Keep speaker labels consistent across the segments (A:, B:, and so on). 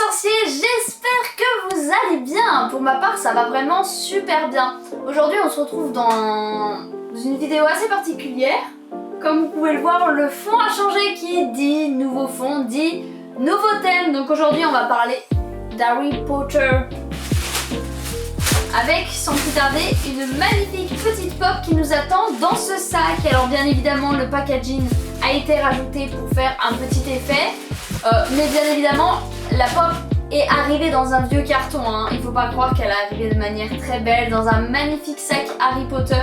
A: sorciers, j'espère que vous allez bien. Pour ma part, ça va vraiment super bien. Aujourd'hui, on se retrouve dans une vidéo assez particulière. Comme vous pouvez le voir, le fond a changé. Qui dit nouveau fond dit nouveau thème. Donc aujourd'hui, on va parler d'Harry Potter. Avec, sans plus tarder, une magnifique petite pop qui nous attend dans ce sac. Alors bien évidemment, le packaging a été rajouté pour faire un petit effet. Mais bien évidemment, la pop est arrivée dans un vieux carton. Il faut pas croire qu'elle est arrivée de manière très belle dans un magnifique sac Harry Potter.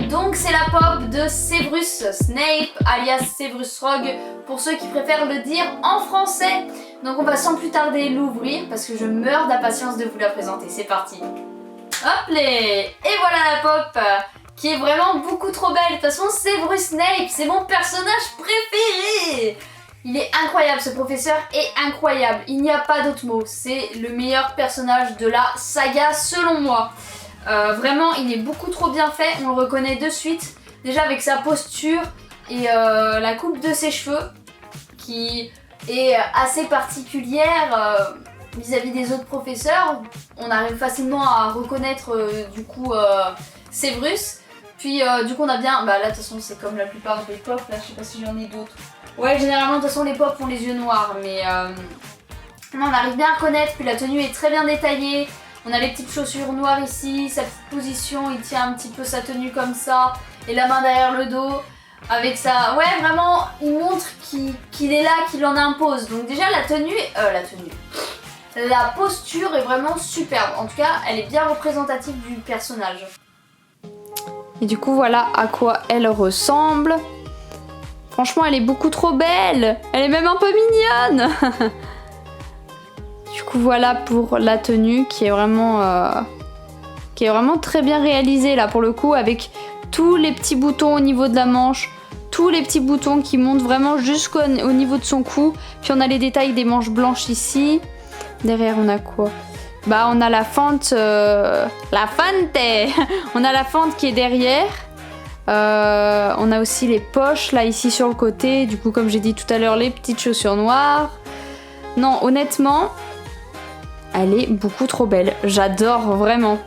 A: Donc c'est la pop de Severus Snape, alias Severus Rogue, pour ceux qui préfèrent le dire en français. Donc on va sans plus tarder l'ouvrir parce que je meurs d'impatience de vous la présenter. C'est parti. Hop les. Et voilà la pop qui est vraiment beaucoup trop belle. De toute façon, Severus Snape, c'est mon personnage préféré. Il est incroyable, ce professeur est incroyable. Il n'y a pas d'autre mot. C'est le meilleur personnage de la saga selon moi. Vraiment, il est beaucoup trop bien fait. On le reconnaît de suite. Déjà avec sa posture et la coupe de ses cheveux qui est assez particulière vis-à-vis des autres professeurs. On arrive facilement à reconnaître du coup Severus. Puis du coup on a bien, bah là de toute façon c'est comme la plupart des pop, là je sais pas si j'en ai d'autres. Ouais, généralement de toute façon les pop ont les yeux noirs, mais on arrive bien à reconnaître. Puis la tenue est très bien détaillée. On a les petites chaussures noires ici, sa petite position, il tient un petit peu sa tenue comme ça, et la main derrière le dos, avec ça. Ouais, vraiment, il montre qu'il est là, qu'il en impose. Donc déjà la posture est vraiment superbe. En tout cas, elle est bien représentative du personnage. Et du coup, voilà à quoi elle ressemble. Franchement, elle est beaucoup trop belle. Elle est même un peu mignonne. Du coup, voilà pour la tenue qui est vraiment très bien réalisée là pour le coup, avec tous les petits boutons au niveau de la manche, tous les petits boutons qui montent vraiment jusqu'au niveau de son cou. Puis on a les détails des manches blanches ici. Derrière, on a quoi ? Bah, on a la fente, on a la fente qui est derrière. On a aussi les poches là ici sur le côté. Du coup, comme j'ai dit tout à l'heure, les petites chaussures noires. Non, honnêtement, elle est beaucoup trop belle. J'adore vraiment.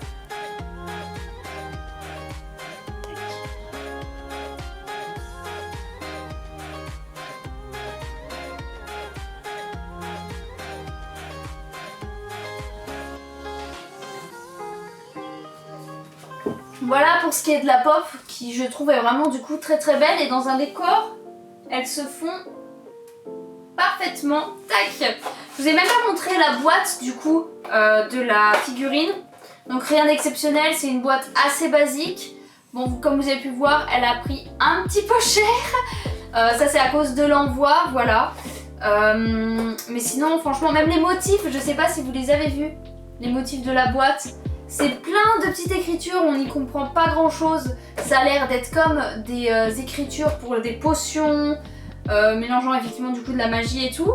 A: Voilà pour ce qui est de la pop, qui je trouve est vraiment du coup très très belle. Et dans un décor, elles se font parfaitement. Tac. Je vous ai même pas montré la boîte du coup de la figurine. Donc rien d'exceptionnel, c'est une boîte assez basique. Bon, comme vous avez pu voir, elle a pris un petit peu cher. Ça c'est à cause de l'envoi, voilà. Mais sinon, franchement, même les motifs, je sais pas si vous les avez vus, les motifs de la boîte. C'est plein de petites écritures, on n'y comprend pas grand chose. Ça a l'air d'être comme des écritures pour des potions, mélangeant effectivement du coup de la magie et tout.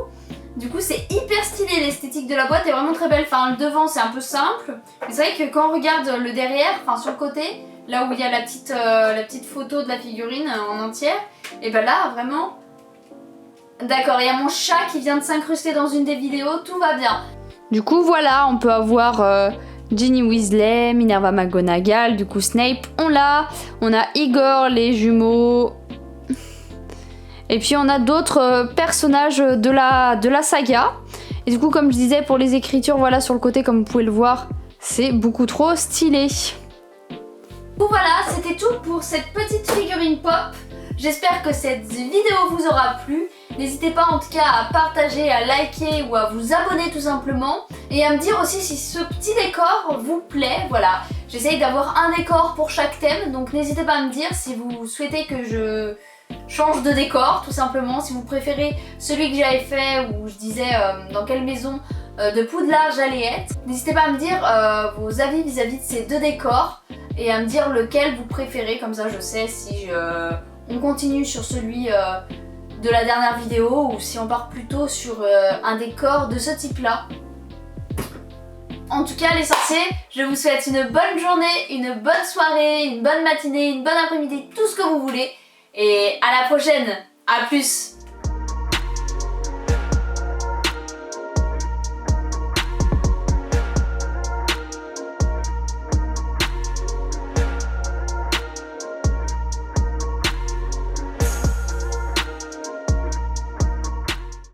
A: Du coup c'est hyper stylé, l'esthétique de la boîte est vraiment très belle. Enfin le devant c'est un peu simple, mais c'est vrai que quand on regarde le derrière, enfin sur le côté, là où il y a la petite photo de la figurine en entière, et ben là vraiment... D'accord, il y a mon chat qui vient de s'incruster dans une des vidéos, tout va bien. Du coup voilà, on peut avoir... Ginny Weasley, Minerva McGonagall, du coup Snape, on l'a. On a Igor, les jumeaux. Et puis on a d'autres personnages de la saga. Et du coup, comme je disais, pour les écritures, voilà, sur le côté, comme vous pouvez le voir, c'est beaucoup trop stylé. Bon voilà, c'était tout pour cette petite figurine pop. J'espère que cette vidéo vous aura plu. N'hésitez pas en tout cas à partager, à liker ou à vous abonner tout simplement. Et à me dire aussi si ce petit décor vous plaît. Voilà, j'essaye d'avoir un décor pour chaque thème. Donc n'hésitez pas à me dire si vous souhaitez que je change de décor tout simplement. Si vous préférez celui que j'avais fait où je disais dans quelle maison de Poudlard j'allais être. N'hésitez pas à me dire vos avis vis-à-vis de ces deux décors. Et à me dire lequel vous préférez. Comme ça je sais si on continue sur celui... de la dernière vidéo ou si on part plutôt sur un décor de ce type là. En tout cas les sorciers, je vous souhaite une bonne journée, une bonne soirée, une bonne matinée, une bonne après-midi, tout ce que vous voulez. Et à la prochaine, à plus.